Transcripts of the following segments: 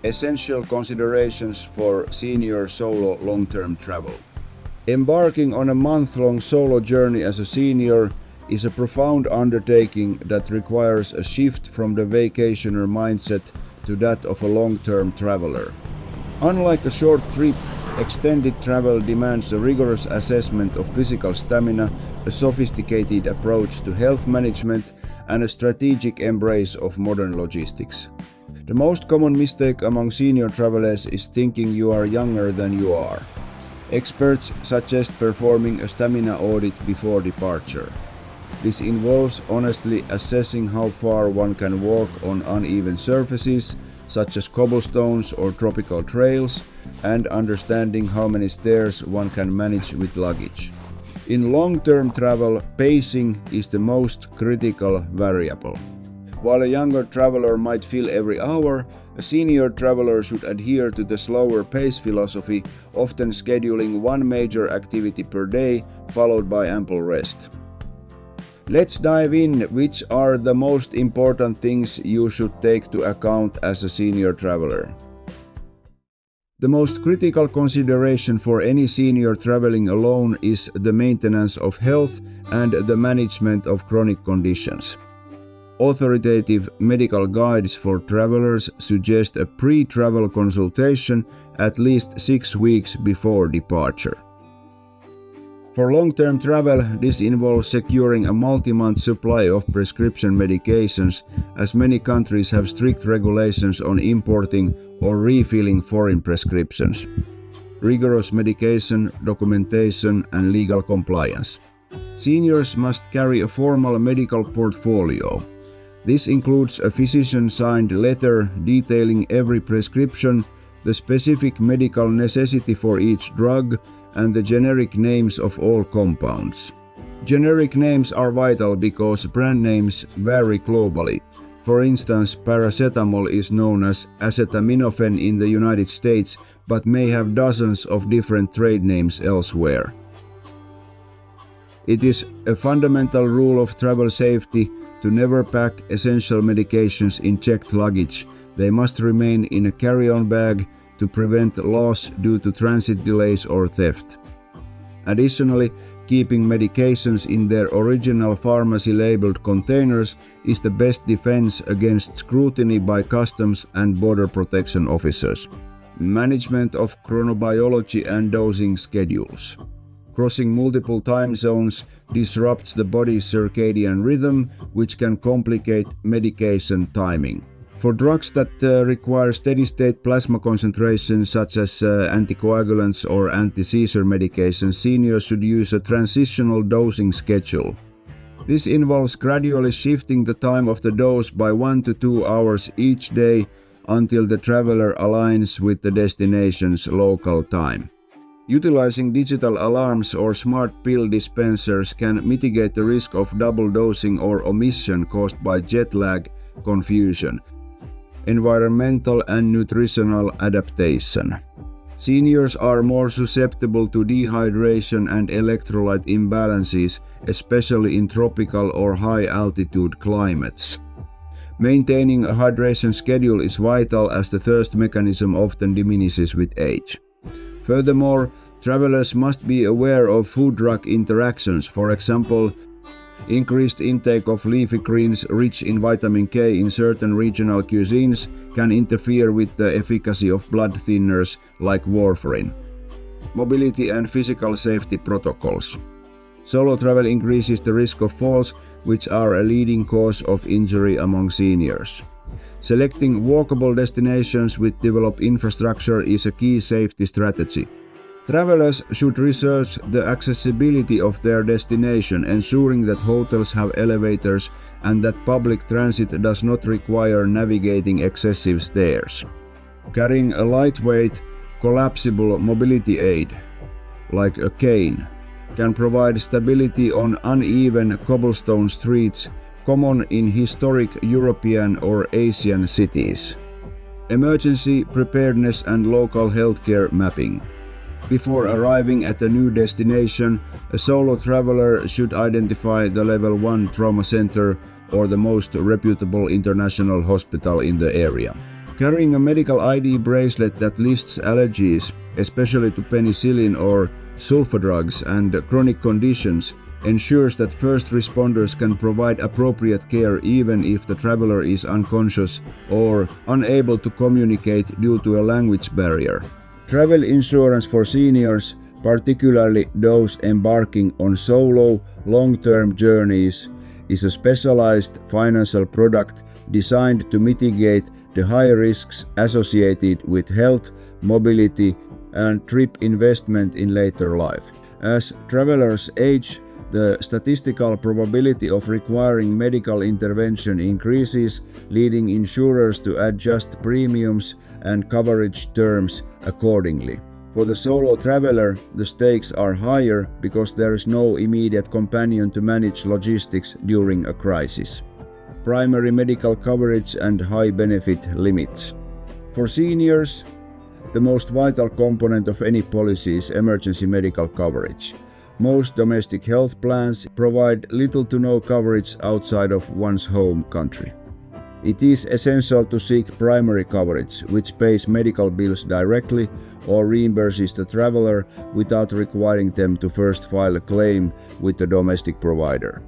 Essential considerations for senior solo long-term travel. Embarking on a month-long solo journey as a senior is a profound undertaking that requires a shift from the vacationer mindset to that of a long-term traveler. Unlike a short trip, extended travel demands a rigorous assessment of physical stamina, a sophisticated approach to health management, and a strategic embrace of modern logistics. The most common mistake among senior travelers is thinking you are younger than you are. Experts suggest performing a stamina audit before departure. This involves honestly assessing how far one can walk on uneven surfaces, such as cobblestones or tropical trails, and understanding how many stairs one can manage with luggage. In long-term travel, pacing is the most critical variable. While a younger traveler might fill every hour, a senior traveler should adhere to the slower pace philosophy, often scheduling one major activity per day, followed by ample rest. Let's dive in. Which are the most important things you should take to account as a senior traveler? The most critical consideration for any senior traveling alone is the maintenance of health and the management of chronic conditions. Authoritative medical guides for travelers suggest a pre-travel consultation at least 6 weeks before departure. For long-term travel, this involves securing a multi-month supply of prescription medications, as many countries have strict regulations on importing or refilling foreign prescriptions. Rigorous medication, documentation, and legal compliance. Seniors must carry a formal medical portfolio. This includes a physician-signed letter detailing every prescription, the specific medical necessity for each drug, and the generic names of all compounds. Generic names are vital because brand names vary globally. For instance, paracetamol is known as acetaminophen in the United States, but may have dozens of different trade names elsewhere. It is a fundamental rule of travel safety to never pack essential medications in checked luggage. They must remain in a carry-on bag to prevent loss due to transit delays or theft. Additionally, keeping medications in their original pharmacy-labeled containers is the best defense against scrutiny by customs and border protection officers. Management of chronobiology and dosing schedules. Crossing multiple time zones disrupts the body's circadian rhythm, which can complicate medication timing. For drugs that require steady-state plasma concentrations, such as anticoagulants or anti-seizure medications, seniors should use a transitional dosing schedule. This involves gradually shifting the time of the dose by 1 to 2 hours each day until the traveler aligns with the destination's local time. Utilizing digital alarms or smart pill dispensers can mitigate the risk of double dosing or omission caused by jet lag, confusion. Environmental and nutritional adaptation. Seniors are more susceptible to dehydration and electrolyte imbalances, especially in tropical or high-altitude climates. Maintaining a hydration schedule is vital, as the thirst mechanism often diminishes with age. Furthermore, travelers must be aware of food-drug interactions. For example, increased intake of leafy greens rich in vitamin K in certain regional cuisines can interfere with the efficacy of blood thinners like warfarin. Mobility and physical safety protocols. Solo travel increases the risk of falls, which are a leading cause of injury among seniors. Selecting walkable destinations with developed infrastructure is a key safety strategy. Travelers should research the accessibility of their destination, ensuring that hotels have elevators and that public transit does not require navigating excessive stairs. Carrying a lightweight, collapsible mobility aid, like a cane, can provide stability on uneven cobblestone streets common in historic European or Asian cities. Emergency preparedness and local healthcare mapping. Before arriving at a new destination, a solo traveler should identify the Level 1 trauma center or the most reputable international hospital in the area. Carrying a medical ID bracelet that lists allergies, especially to penicillin or sulfa drugs and chronic conditions, ensures that first responders can provide appropriate care even if the traveler is unconscious or unable to communicate due to a language barrier. Travel insurance for seniors, particularly those embarking on solo, long-term journeys, is a specialized financial product designed to mitigate the high risks associated with health, mobility, and trip investment in later life. As travelers age, the statistical probability of requiring medical intervention increases, leading insurers to adjust premiums and coverage terms accordingly. For the solo traveler, the stakes are higher because there is no immediate companion to manage logistics during a crisis. Primary medical coverage and high benefit limits. For seniors, the most vital component of any policy is emergency medical coverage. Most domestic health plans provide little to no coverage outside of one's home country. It is essential to seek primary coverage, which pays medical bills directly or reimburses the traveler without requiring them to first file a claim with the domestic provider.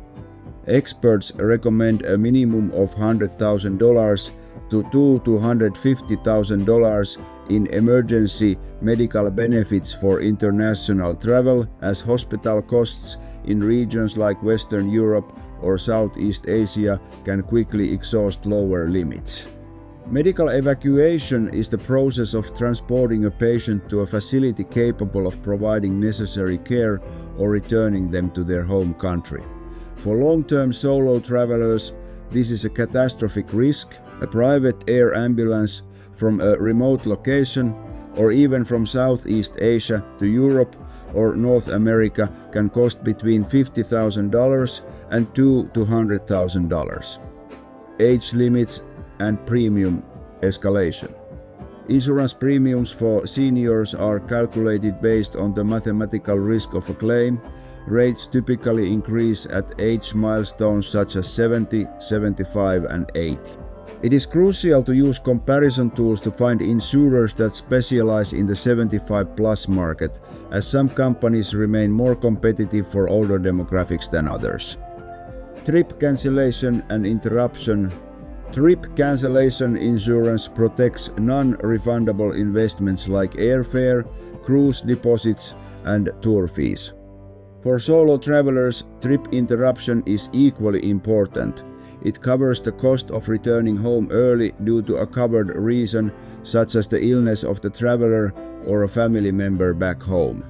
Experts recommend a minimum of $100,000 to $250,000 in emergency medical benefits for international travel, as hospital costs in regions like Western Europe or Southeast Asia can quickly exhaust lower limits. Medical evacuation is the process of transporting a patient to a facility capable of providing necessary care or returning them to their home country. For long-term solo travelers, this is a catastrophic risk. A private air ambulance from a remote location, or even from Southeast Asia to Europe or North America, can cost between $50,000 and $200,000 to $100,000. Age limits and premium escalation. Insurance premiums for seniors are calculated based on the mathematical risk of a claim. Rates typically increase at age milestones such as 70, 75, and 80. It is crucial to use comparison tools to find insurers that specialize in the 75-plus market, as some companies remain more competitive for older demographics than others. Trip cancellation and interruption. Trip cancellation insurance protects non-refundable investments like airfare, cruise deposits, and tour fees. For solo travelers, trip interruption is equally important. It covers the cost of returning home early due to a covered reason, such as the illness of the traveler or a family member back home.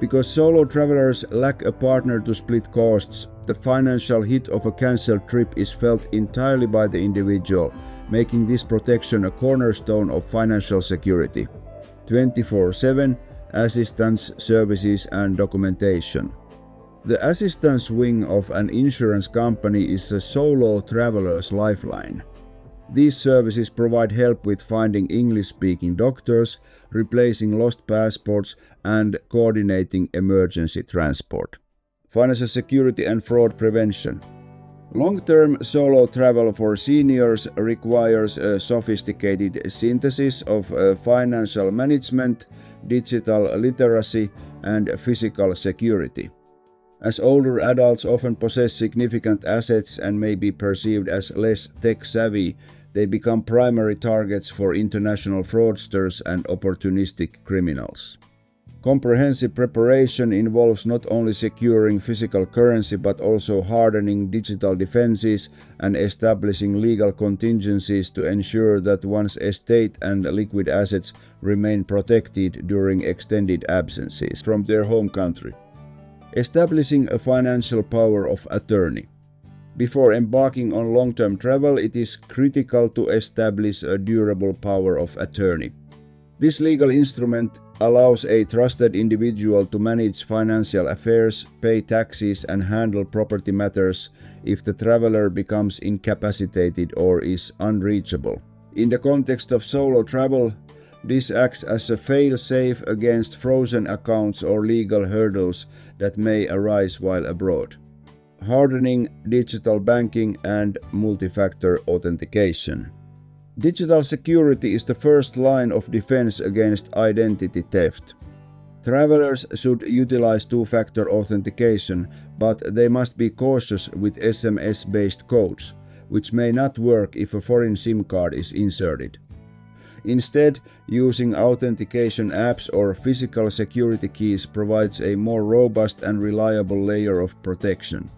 Because solo travelers lack a partner to split costs, the financial hit of a cancelled trip is felt entirely by the individual, making this protection a cornerstone of financial security. 24/7 assistance, services, and documentation. The assistance wing of an insurance company is a solo traveler's lifeline. These services provide help with finding English-speaking doctors, replacing lost passports, and coordinating emergency transport. Financial security and fraud prevention. Long-term solo travel for seniors requires a sophisticated synthesis of financial management, digital literacy, and physical security. As older adults often possess significant assets and may be perceived as less tech-savvy, they become primary targets for international fraudsters and opportunistic criminals. Comprehensive preparation involves not only securing physical currency but also hardening digital defenses and establishing legal contingencies to ensure that one's estate and liquid assets remain protected during extended absences from their home country. Establishing a financial power of attorney. Before embarking on long-term travel, it is critical to establish a durable power of attorney. This legal instrument allows a trusted individual to manage financial affairs, pay taxes, and handle property matters if the traveler becomes incapacitated or is unreachable. In the context of solo travel, this acts as a fail-safe against frozen accounts or legal hurdles that may arise while abroad. Hardening digital banking and multi-factor authentication. Digital security is the first line of defense against identity theft. Travelers should utilize two-factor authentication, but they must be cautious with SMS-based codes, which may not work if a foreign SIM card is inserted. Instead, using authentication apps or physical security keys provides a more robust and reliable layer of protection.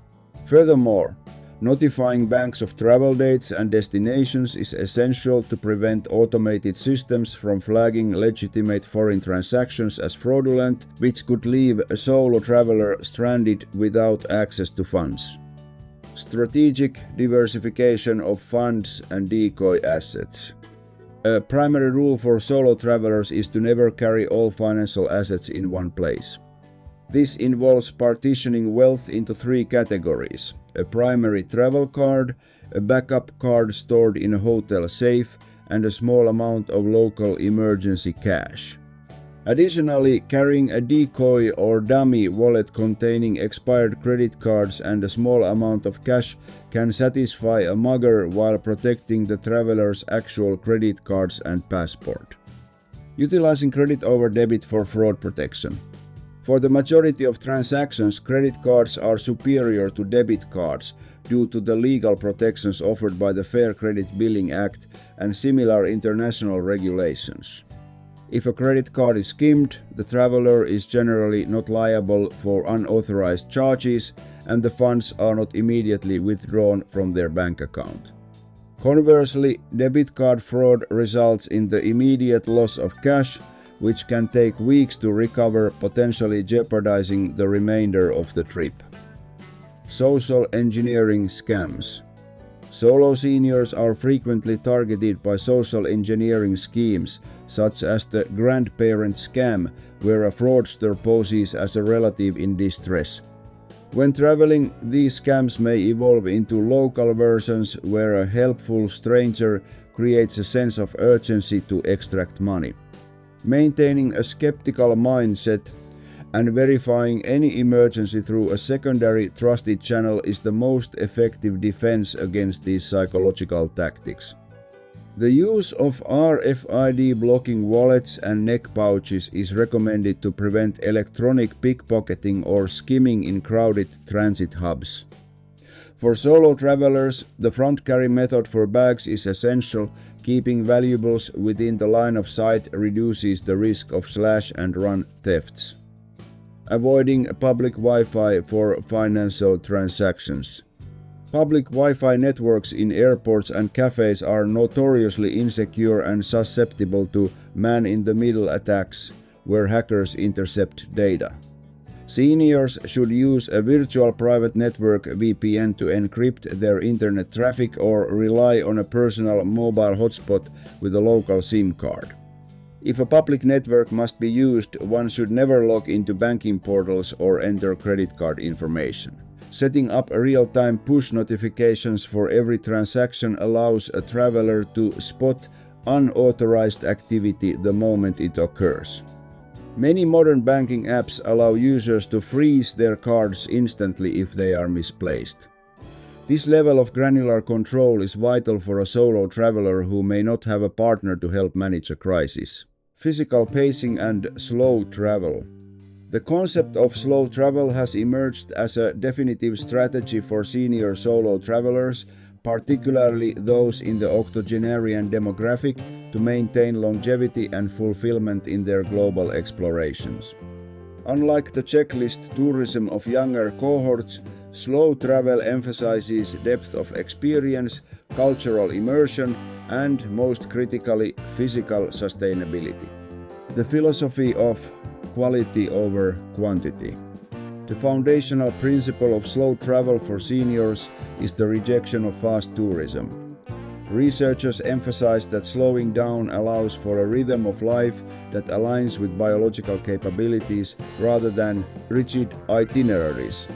Furthermore, notifying banks of travel dates and destinations is essential to prevent automated systems from flagging legitimate foreign transactions as fraudulent, which could leave a solo traveler stranded without access to funds. Strategic diversification of funds and decoy assets. A primary rule for solo travelers is to never carry all financial assets in one place. This involves partitioning wealth into three categories: a primary travel card, a backup card stored in a hotel safe, and a small amount of local emergency cash. Additionally, carrying a decoy or dummy wallet containing expired credit cards and a small amount of cash can satisfy a mugger while protecting the traveler's actual credit cards and passport. Utilizing credit over debit for fraud protection. For the majority of transactions, credit cards are superior to debit cards due to the legal protections offered by the Fair Credit Billing Act and similar international regulations. If a credit card is skimmed, the traveler is generally not liable for unauthorized charges and the funds are not immediately withdrawn from their bank account. Conversely, debit card fraud results in the immediate loss of cash, which can take weeks to recover, potentially jeopardizing the remainder of the trip. Social engineering scams. Solo seniors are frequently targeted by social engineering schemes, such as the grandparent scam, where a fraudster poses as a relative in distress. When traveling, these scams may evolve into local versions where a helpful stranger creates a sense of urgency to extract money. Maintaining a skeptical mindset and verifying any emergency through a secondary trusted channel is the most effective defense against these psychological tactics. The use of RFID blocking wallets and neck pouches is recommended to prevent electronic pickpocketing or skimming in crowded transit hubs. For solo travelers, the front carry method for bags is essential. Keeping valuables within the line of sight reduces the risk of slash-and-run thefts. Avoiding public Wi-Fi for financial transactions. Public Wi-Fi networks in airports and cafes are notoriously insecure and susceptible to man-in-the-middle attacks, where hackers intercept data. Seniors should use a virtual private network VPN to encrypt their internet traffic or rely on a personal mobile hotspot with a local SIM card. If a public network must be used, one should never log into banking portals or enter credit card information. Setting up real-time push notifications for every transaction allows a traveler to spot unauthorized activity the moment it occurs. Many modern banking apps allow users to freeze their cards instantly if they are misplaced. This level of granular control is vital for a solo traveler who may not have a partner to help manage a crisis. Physical pacing and slow travel. The concept of slow travel has emerged as a definitive strategy for senior solo travelers, particularly those in the octogenarian demographic, to maintain longevity and fulfillment in their global explorations. Unlike the checklist tourism of younger cohorts, slow travel emphasizes depth of experience, cultural immersion, and, most critically, physical sustainability. The philosophy of quality over quantity. The foundational principle of slow travel for seniors is the rejection of fast tourism. Researchers emphasize that slowing down allows for a rhythm of life that aligns with biological capabilities rather than rigid itineraries.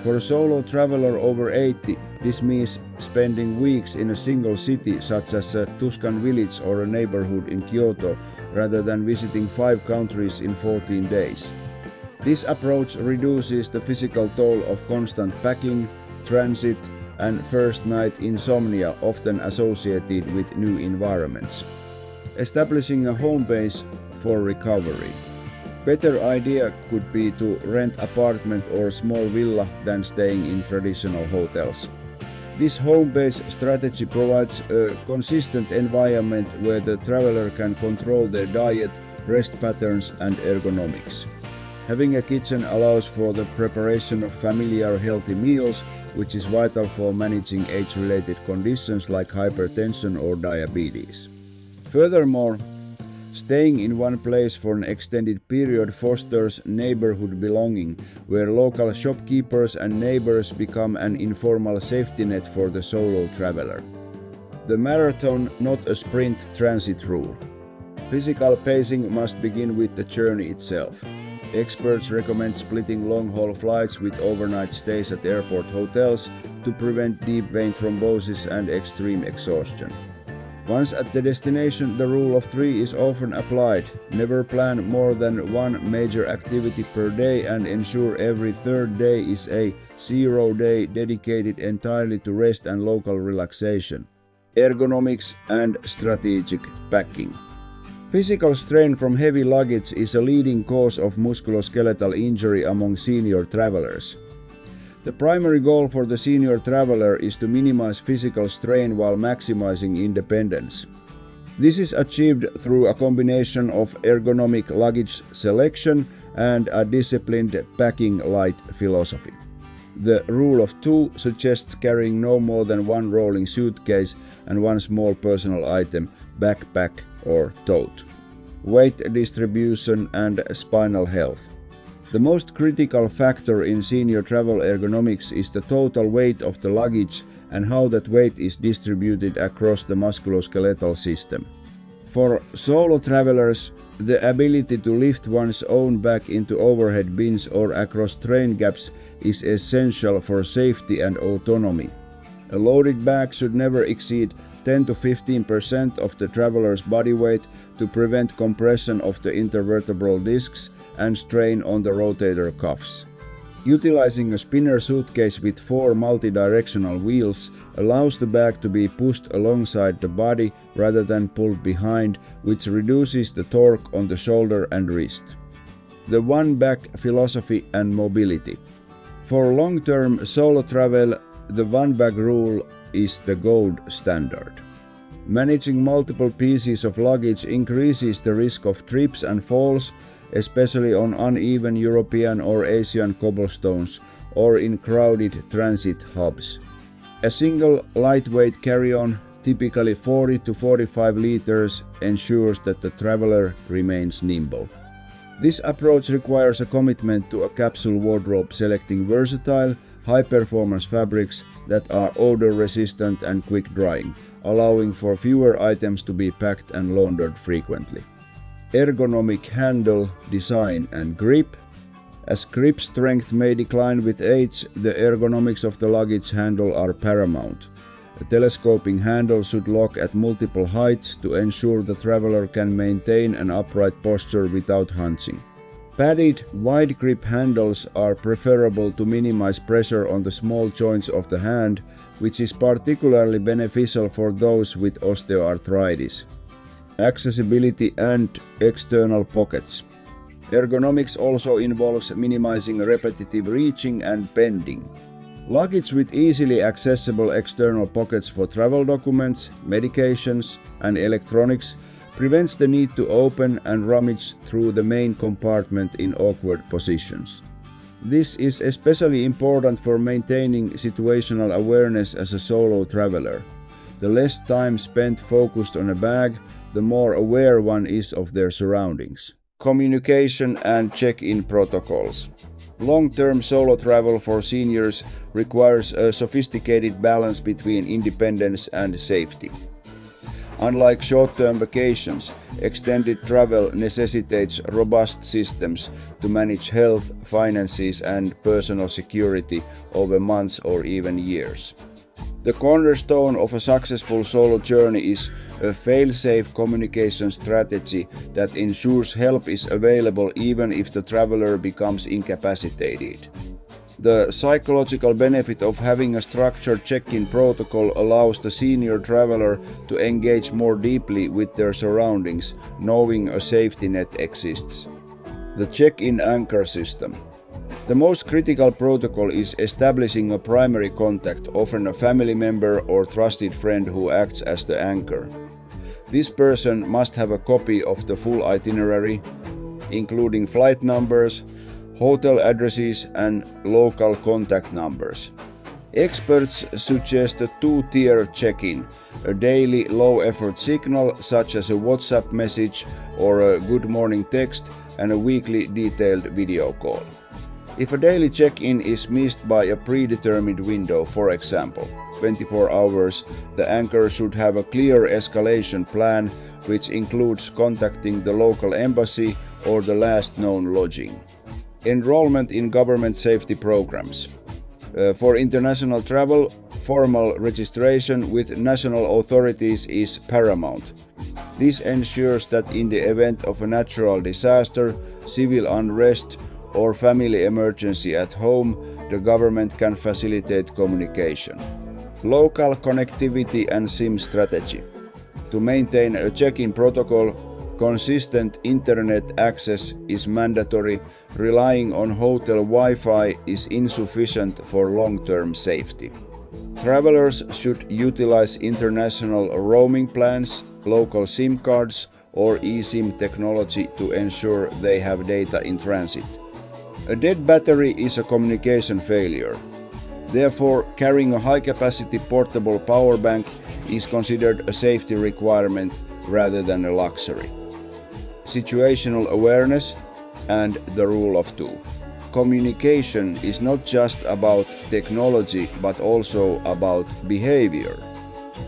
For a solo traveler over 80, this means spending weeks in a single city such as a Tuscan village or a neighborhood in Kyoto rather than visiting 5 countries in 14 days. This approach reduces the physical toll of constant packing, transit, and first night insomnia often associated with new environments. Establishing a home base for recovery. Better idea could be to rent apartment or small villa than staying in traditional hotels. This home-based strategy provides a consistent environment where the traveler can control their diet, rest patterns and ergonomics. Having a kitchen allows for the preparation of familiar healthy meals, which is vital for managing age-related conditions like hypertension or diabetes. Furthermore, staying in one place for an extended period fosters neighborhood belonging, where local shopkeepers and neighbors become an informal safety net for the solo traveler. The marathon, not a sprint transit rule. Physical pacing must begin with the journey itself. Experts recommend splitting long-haul flights with overnight stays at airport hotels to prevent deep vein thrombosis and extreme exhaustion. Once at the destination, the rule of 3 is often applied. Never plan more than one major activity per day and ensure every third day is a 0 day dedicated entirely to rest and local relaxation. Ergonomics and strategic packing. Physical strain from heavy luggage is a leading cause of musculoskeletal injury among senior travelers. The primary goal for the senior traveler is to minimize physical strain while maximizing independence. This is achieved through a combination of ergonomic luggage selection and a disciplined packing light philosophy. The rule of 2 suggests carrying no more than one rolling suitcase and one small personal item, backpack or tote. Weight distribution and spinal health. The most critical factor in senior travel ergonomics is the total weight of the luggage and how that weight is distributed across the musculoskeletal system. For solo travelers, the ability to lift one's own bag into overhead bins or across train gaps is essential for safety and autonomy. A loaded bag should never exceed 10 to 15% of the traveler's body weight to prevent compression of the intervertebral discs and strain on the rotator cuffs. Utilizing a spinner suitcase with 4 multi-directional wheels allows the bag to be pushed alongside the body rather than pulled behind, which reduces the torque on the shoulder and wrist. The one bag philosophy and mobility. For long-term solo travel, the one bag rule is the gold standard. Managing multiple pieces of luggage increases the risk of trips and falls, especially on uneven European or Asian cobblestones or in crowded transit hubs. A single lightweight carry-on, typically 40 to 45 liters, ensures that the traveler remains nimble. This approach requires a commitment to a capsule wardrobe selecting versatile, high-performance fabrics that are odor-resistant and quick-drying, allowing for fewer items to be packed and laundered frequently. Ergonomic handle, design and grip. As grip strength may decline with age, the ergonomics of the luggage handle are paramount. A telescoping handle should lock at multiple heights to ensure the traveler can maintain an upright posture without hunching. Padded, wide grip handles are preferable to minimize pressure on the small joints of the hand, which is particularly beneficial for those with osteoarthritis. Accessibility and external pockets. Ergonomics also involves minimizing repetitive reaching and bending. Luggage with easily accessible external pockets for travel documents, medications, and electronics prevents the need to open and rummage through the main compartment in awkward positions. This is especially important for maintaining situational awareness as a solo traveler. The less time spent focused on a bag, the more aware one is of their surroundings. Communication and check-in protocols. Long-term solo travel for seniors requires a sophisticated balance between independence and safety. Unlike short-term vacations, extended travel necessitates robust systems to manage health, finances, and personal security over months or even years. The cornerstone of a successful solo journey is a fail-safe communication strategy that ensures help is available even if the traveler becomes incapacitated. The psychological benefit of having a structured check-in protocol allows the senior traveler to engage more deeply with their surroundings, knowing a safety net exists. The check-in anchor system. The most critical protocol is establishing a primary contact, often a family member or trusted friend who acts as the anchor. This person must have a copy of the full itinerary, including flight numbers, hotel addresses and local contact numbers. Experts suggest a two-tier check-in, a daily low-effort signal such as a WhatsApp message or a good morning text, and a weekly detailed video call. If a daily check-in is missed by a predetermined window, for example 24 hours, the anchor should have a clear escalation plan, which includes contacting the local embassy or the last known lodging. Enrollment in government safety programs. For international travel, formal registration with national authorities is paramount. This ensures that in the event of a natural disaster, civil unrest, or family emergency at home, the government can facilitate communication. Local connectivity and SIM strategy. To maintain a check-in protocol, consistent internet access is mandatory. Relying on hotel Wi-Fi is insufficient for long-term safety. Travelers should utilize international roaming plans, local SIM cards, or eSIM technology to ensure they have data in transit. A dead battery is a communication failure. Therefore, carrying a high-capacity portable power bank is considered a safety requirement rather than a luxury. Situational awareness and the rule of two. Communication is not just about technology but also about behavior.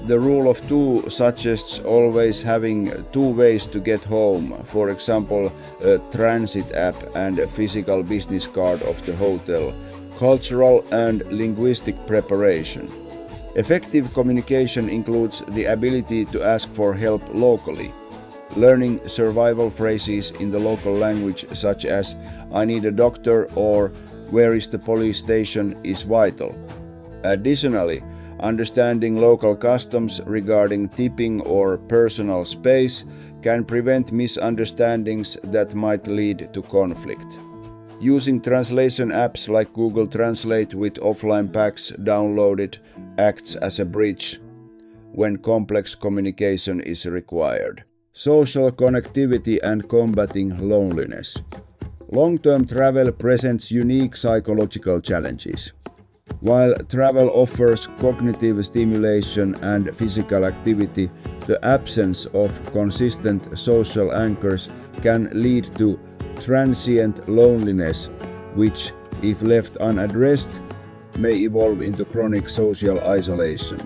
The rule of two suggests always having two ways to get home, for example, a transit app and a physical business card of the hotel, cultural and linguistic preparation. Effective communication includes the ability to ask for help locally. Learning survival phrases in the local language such as "I need a doctor" or "Where is the police station" is vital. Additionally, understanding local customs regarding tipping or personal space can prevent misunderstandings that might lead to conflict. Using translation apps like Google Translate with offline packs downloaded acts as a bridge when complex communication is required. Social connectivity and combating loneliness. Long-term travel presents unique psychological challenges. While travel offers cognitive stimulation and physical activity, the absence of consistent social anchors can lead to transient loneliness, which, if left unaddressed, may evolve into chronic social isolation.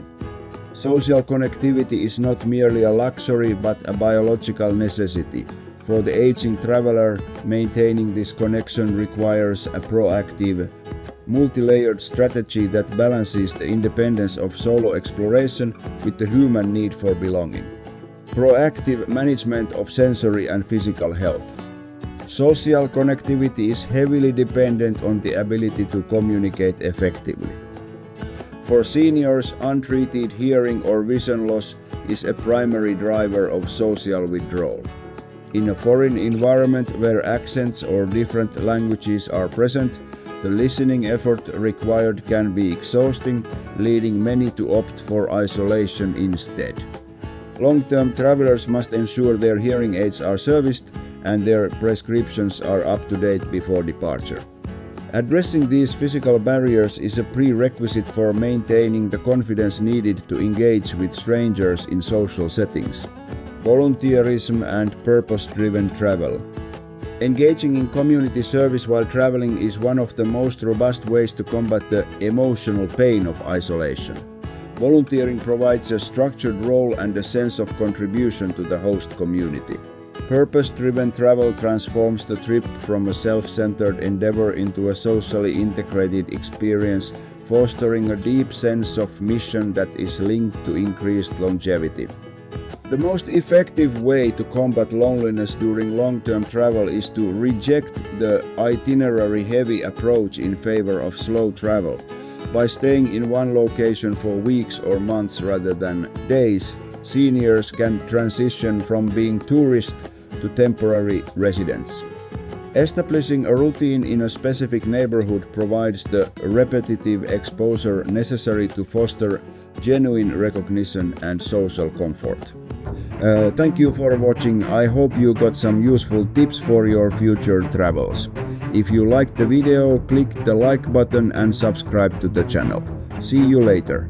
Social connectivity is not merely a luxury but a biological necessity. For the aging traveler, maintaining this connection requires a proactive, multi-layered strategy that balances the independence of solo exploration with the human need for belonging. Proactive management of sensory and physical health. Social connectivity is heavily dependent on the ability to communicate effectively. For seniors, untreated hearing or vision loss is a primary driver of social withdrawal. In a foreign environment where accents or different languages are present, the listening effort required can be exhausting, leading many to opt for isolation instead. Long-term travelers must ensure their hearing aids are serviced and their prescriptions are up to date before departure. Addressing these physical barriers is a prerequisite for maintaining the confidence needed to engage with strangers in social settings. Volunteerism and purpose-driven travel. Engaging in community service while traveling is one of the most robust ways to combat the emotional pain of isolation. Volunteering provides a structured role and a sense of contribution to the host community. Purpose-driven travel transforms the trip from a self-centered endeavor into a socially integrated experience, fostering a deep sense of mission that is linked to increased longevity. The most effective way to combat loneliness during long-term travel is to reject the itinerary-heavy approach in favor of slow travel. By staying in one location for weeks or months rather than days, seniors can transition from being tourists to temporary residents. Establishing a routine in a specific neighborhood provides the repetitive exposure necessary to foster genuine recognition and social comfort. Thank you for watching. I hope you got some useful tips for your future travels. If you liked the video, click the like button and subscribe to the channel. See you later.